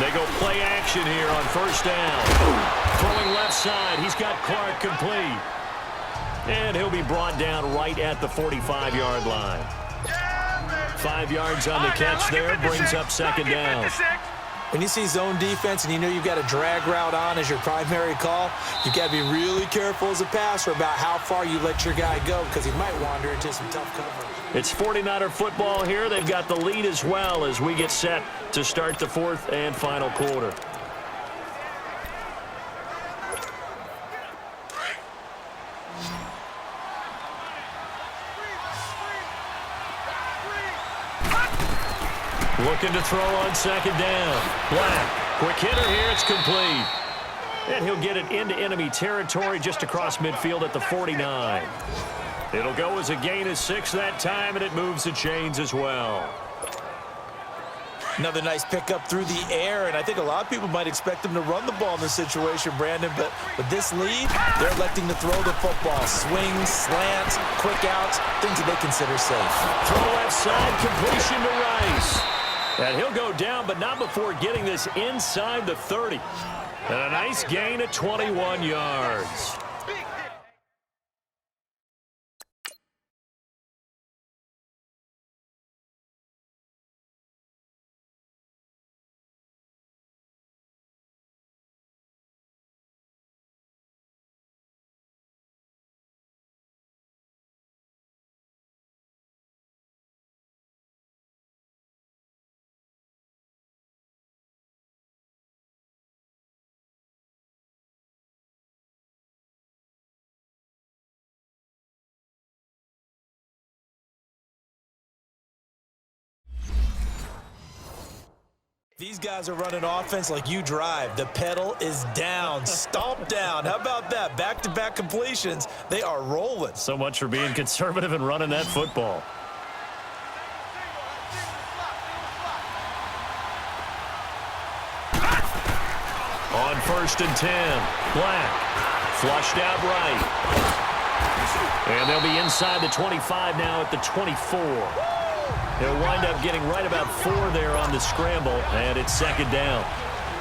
They go play action here on first down. Throwing left side. He's got Clark complete. And he'll be brought down right at the 45-yard line. 5 yards on the catch there. Brings up second down. When you see zone defense and you know you've got a drag route on as your primary call, you've got to be really careful as a passer about how far you let your guy go because he might wander into some tough coverage. It's 49er football here. They've got the lead as well as we get set to start the fourth and final quarter. Looking to throw on second down. Black, quick hitter here, it's complete. And he'll get it into enemy territory just across midfield at the 49. It'll go as a gain of 6 that time, and it moves the chains as well. Another nice pickup through the air, and I think a lot of people might expect them to run the ball in this situation, Brandon, but with this lead, they're electing to throw the football. Swings, slants, quick outs, things that they consider safe. Throw left side, completion to Rice. And he'll go down, but not before getting this inside the 30. And a nice gain of 21 yards. These guys are running offense like you drive. The pedal is down, stomp down. How about that? Back-to-back completions. They are rolling. So much for being conservative and running that football. On 1st and 10, Black flushed out right. And they'll be inside the 25 now at the 24. They'll wind up getting right about 4 there on the scramble, and it's second down.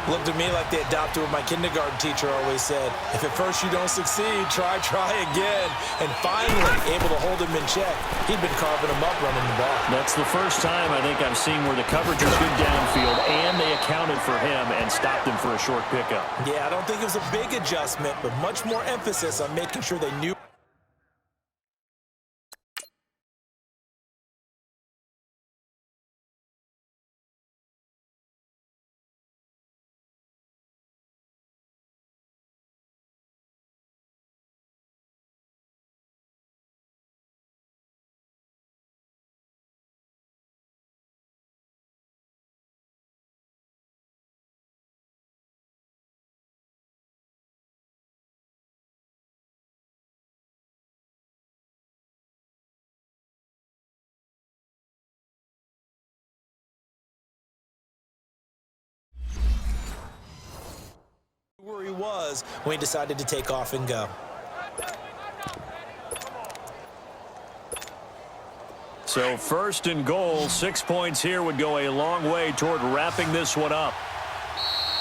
Looked to me like they adopted what my kindergarten teacher always said. If at first you don't succeed, try again. And finally, able to hold him in check. He'd been carving him up running the ball. That's the first time I think I've seen where the coverage was good downfield, and they accounted for him and stopped him for a short pickup. Yeah, I don't think it was a big adjustment, but much more emphasis on making sure they knew. Where he was when he decided to take off and go. So 1st and goal, 6 points here would go a long way toward wrapping this one up.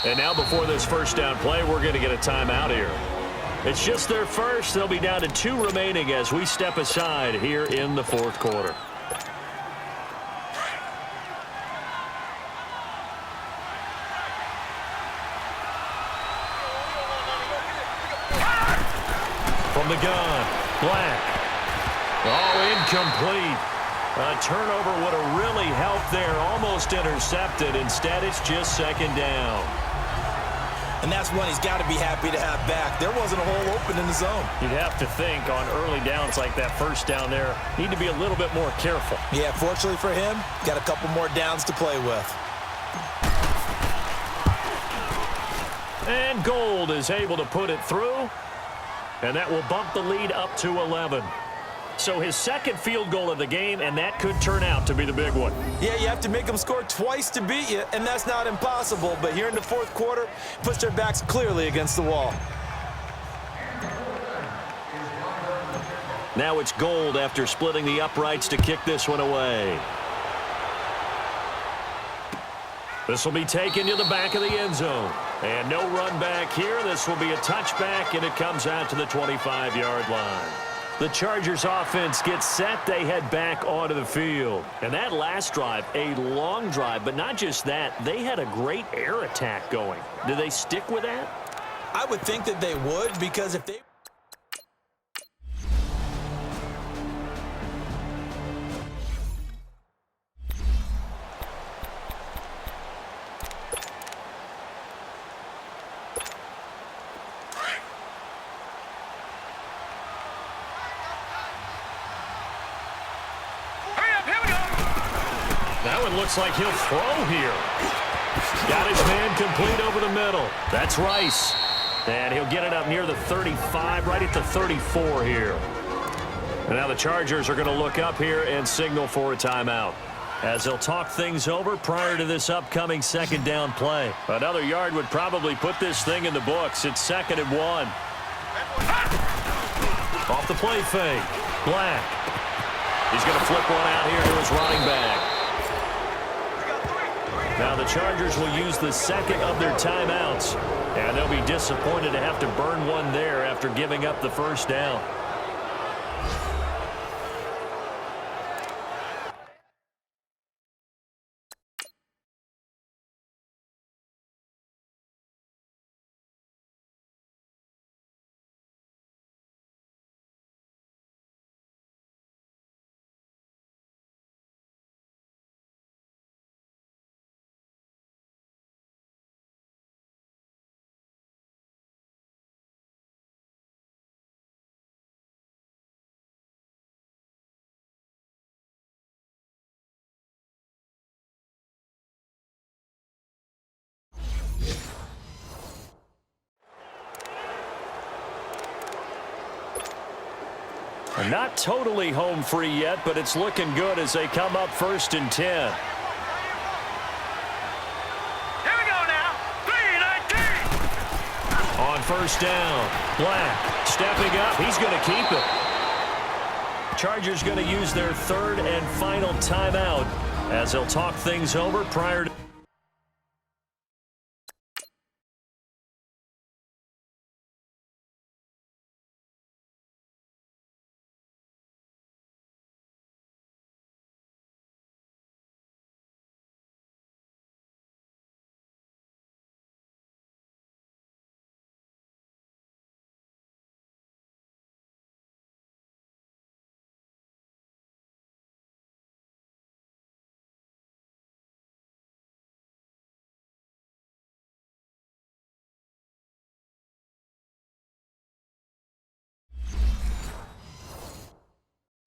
And now before this first down play, we're going to get a timeout here. It's just their first. They'll be down to 2 remaining as we step aside here in the 4th quarter. From the gun, Black. Oh, incomplete. A turnover would have really helped there. Almost intercepted. Instead, it's just second down. And that's one he's got to be happy to have back. There wasn't a hole open in the zone. You'd have to think on early downs like that first down there, need to be a little bit more careful. Yeah, fortunately for him, got a couple more downs to play with. And Gold is able to put it through. And that will bump the lead up to 11. So his second field goal of the game, and that could turn out to be the big one. Yeah, you have to make them score twice to beat you, and that's not impossible. But here in the 4th quarter, puts their backs clearly against the wall. Now it's Gold after splitting the uprights to kick this one away. This will be taken to the back of the end zone. And no run back here. This will be a touchback, and it comes out to the 25-yard line. The Chargers offense gets set. They head back onto the field. And that last drive, a long drive, but not just that. They had a great air attack going. Do they stick with that? I would think that they would, because if they... That one looks like he'll throw here. Got his man complete over the middle. That's Rice. And he'll get it up near the 35, right at the 34 here. And now the Chargers are going to look up here and signal for a timeout, as they'll talk things over prior to this upcoming second down play. Another yard would probably put this thing in the books. It's 2nd and 1. Off the play fake. Black. He's going to flip one out here to his running back. Now the Chargers will use the second of their timeouts, and they'll be disappointed to have to burn one there after giving up the first down. Not totally home free yet, but it's looking good as they come up 1st and 10. Here we go now. 3-19. On 1st down, Black stepping up. He's going to keep it. Chargers going to use their 3rd and final timeout as they'll talk things over prior to...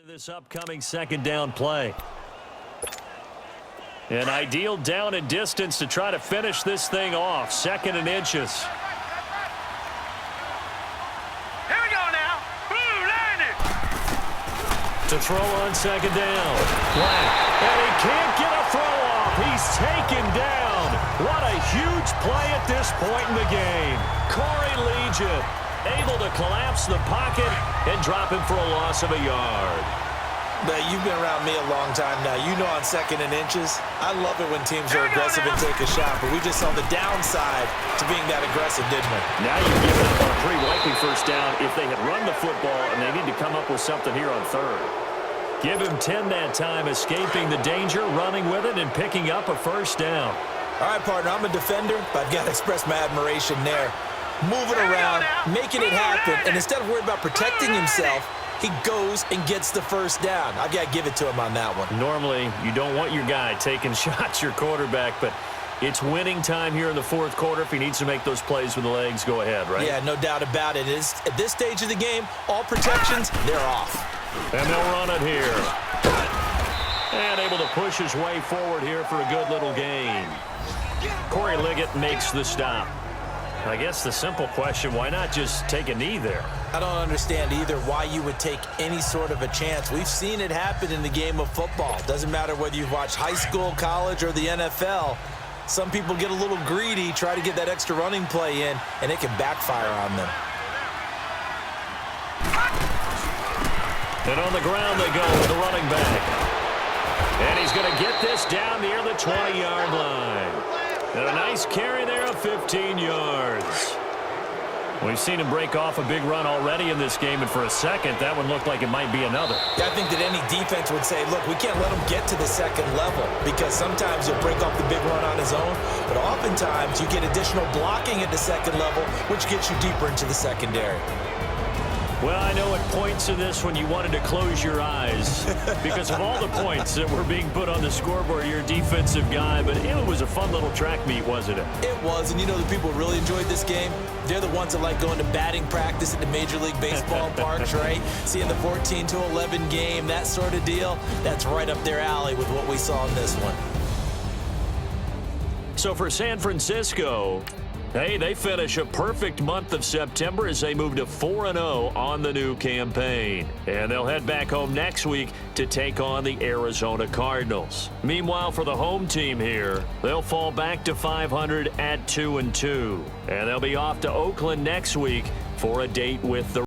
this upcoming second down play. An ideal down and distance to try to finish this thing off. 2nd and inches. Here we go now. Landed. To throw on 2nd down. Black. And he can't get a throw off. He's taken down. What a huge play at this point in the game. Corey Legion able to collapse the pocket and drop him for a loss of a yard. Now, you've been around me a long time now. You know on 2nd and inches, I love it when teams are aggressive and take a shot, but we just saw the downside to being that aggressive, didn't we? Now you've given up on a pretty likely first down if they had run the football, and they need to come up with something here on 3rd. Give him 10 that time, escaping the danger, running with it, and picking up a first down. All right, partner, I'm a defender, but I've got to express my admiration there. Moving around, making it happen, and instead of worrying about protecting himself, he goes and gets the first down. I've got to give it to him on that one. Normally, you don't want your guy taking shots, your quarterback, but it's winning time here in the 4th quarter. If he needs to make those plays with the legs, go ahead, right? Yeah, no doubt about it. At this stage of the game, all protections, they're off. And they'll run it here. And able to push his way forward here for a good little gain. Corey Liggett makes the stop. I guess the simple question, why not just take a knee there? I don't understand either why you would take any sort of a chance. We've seen it happen in the game of football. Doesn't matter whether you've watched high school, college, or the NFL. Some people get a little greedy, try to get that extra running play in, and it can backfire on them. And on the ground they go with the running back. And he's going to get this down near the 20-yard line. And a nice carry there of 15 yards. We've seen him break off a big run already in this game, and for a second, that one looked like it might be another. Yeah, I think that any defense would say, look, we can't let him get to the second level because sometimes he'll break off the big run on his own, but oftentimes you get additional blocking at the second level, which gets you deeper into the secondary. Well, I know at points in this when you wanted to close your eyes because of all the points that were being put on the scoreboard, you're a defensive guy, but it was a fun little track meet, wasn't it? It was, and you know the people who really enjoyed this game? They're the ones that like going to batting practice at the Major League Baseball parks, right? Seeing the 14-11 game, that sort of deal, that's right up their alley with what we saw in this one. So for San Francisco, hey, they finish a perfect month of September as they move to 4-0 on the new campaign. And they'll head back home next week to take on the Arizona Cardinals. Meanwhile, for the home team here, they'll fall back to 500 at 2-2. And they'll be off to Oakland next week for a date with the